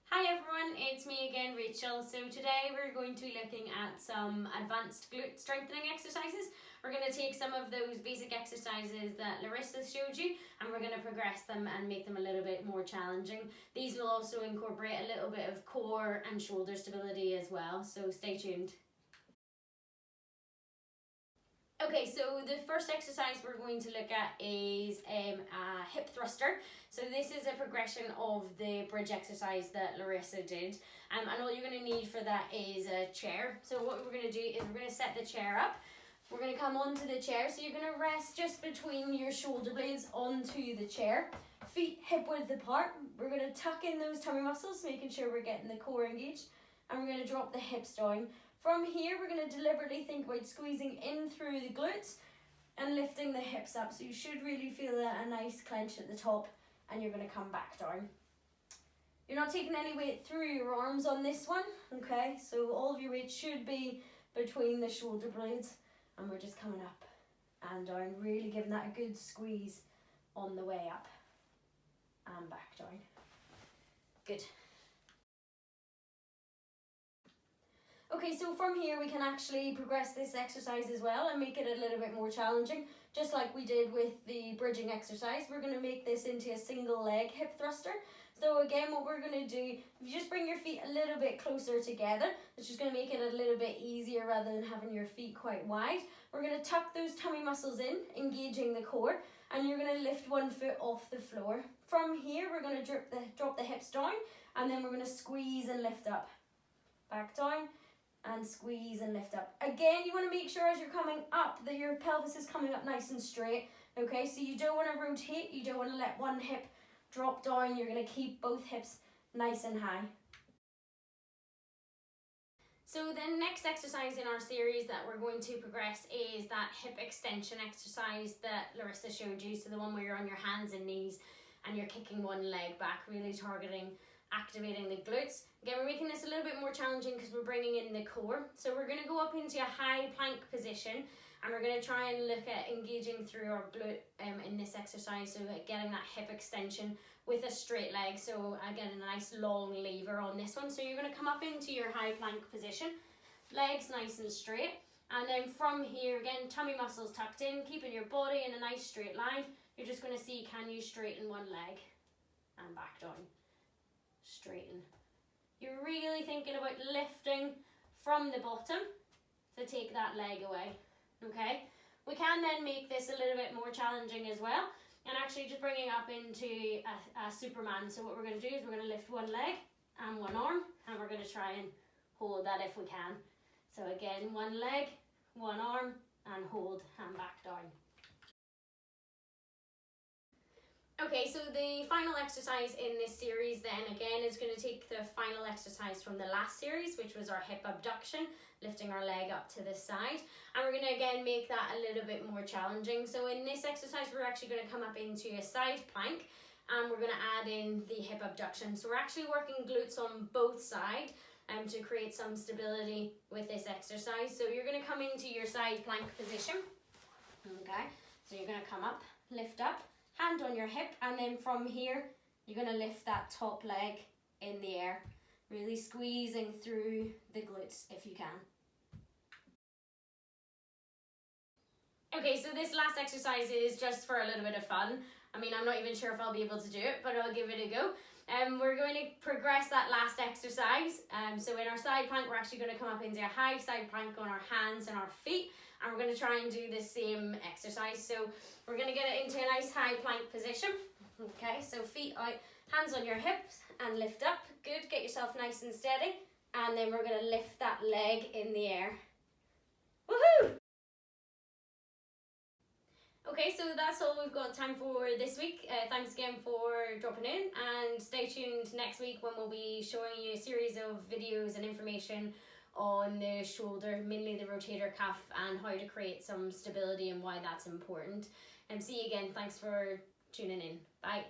Hi everyone, it's me again, Rachel. So today we're going to be looking at some advanced glute strengthening exercises. We're going to take some of those basic exercises that Larissa showed you and we're going to progress them and make them a little bit more challenging. These will also incorporate a little bit of core and shoulder stability as well, so stay tuned. Okay, so the first exercise we're going to look at is a hip thruster. So this is a progression of the bridge exercise that Larissa did. And all you're going to need for that is a chair. So what we're going to do is we're going to set the chair up. We're going to come onto the chair. So you're going to rest just between your shoulder blades onto the chair. Feet hip width apart. We're going to tuck in those tummy muscles, making sure we're getting the core engaged. And we're going to drop the hips down. From here, we're going to deliberately think about squeezing in through the glutes and lifting the hips up. So you should really feel a nice clench at the top and you're going to come back down. You're not taking any weight through your arms on this one, okay? So all of your weight should be between the shoulder blades and we're just coming up and down, really giving that a good squeeze on the way up and back down. Good. Okay, so from here we can actually progress this exercise as well and make it a little bit more challenging, just like we did with the bridging exercise. We're going to make this into a single leg hip thruster. So again, what we're going to do, if you just bring your feet a little bit closer together, it's just going to make it a little bit easier rather than having your feet quite wide. We're going to tuck those tummy muscles in, engaging the core, and you're going to lift one foot off the floor. From here, we're going to drop the hips down, and then we're going to squeeze and lift up. Back down. And squeeze and lift up. Again, you want to make sure as you're coming up that your pelvis is coming up nice and straight. Okay, so you don't want to rotate, you don't want to let one hip drop down. You're going to keep both hips nice and high. So the next exercise in our series that we're going to progress is that hip extension exercise that Larissa showed you. So the one where you're on your hands and knees and you're kicking one leg back, really targeting activating the glutes. Again, we're making this a little bit more challenging because we're bringing in the core. So we're going to go up into a high plank position and we're going to try and look at engaging through our glute in this exercise, so getting that hip extension with a straight leg. So again, a nice long lever on this one. So you're going to come up into your high plank position, legs nice and straight, and then from here again, tummy muscles tucked in, keeping your body in a nice straight line. You're just going to see, can you straighten one leg and back down. Straighten. You're really thinking about lifting from the bottom to take that leg away. Okay, we can then make this a little bit more challenging as well and actually just bringing up into a Superman. So what we're going to do is we're going to lift one leg and one arm and we're going to try and hold that if we can. So again, one leg, one arm, and hold and back down. Okay, so the final exercise in this series then again is going to take the final exercise from the last series, which was our hip abduction, lifting our leg up to the side, and we're going to again make that a little bit more challenging. So in this exercise we're actually going to come up into a side plank and we're going to add in the hip abduction. So we're actually working glutes on both sides to create some stability with this exercise. So you're going to come into your side plank position. Okay, so you're going to come up, lift up, hand on your hip, and then from here you're going to lift that top leg in the air, really squeezing through the glutes if you can. Okay, so this last exercise is just for a little bit of fun. I mean, I'm not even sure if I'll be able to do it, but I'll give it a go. We're going to progress that last exercise. So in our side plank, we're actually going to come up into a high side plank on our hands and our feet, and we're going to try and do the same exercise. So we're going to get it into a nice high plank position. Okay, so feet out, hands on your hips, and lift up. Good, get yourself nice and steady, and then we're going to lift that leg in the air. Woohoo! Okay, so that's all we've got time for this week. Thanks again for dropping in, and stay tuned next week when we'll be showing you a series of videos and information on the shoulder, mainly the rotator cuff, and how to create some stability and why that's important. And see you again. Thanks for tuning in. Bye.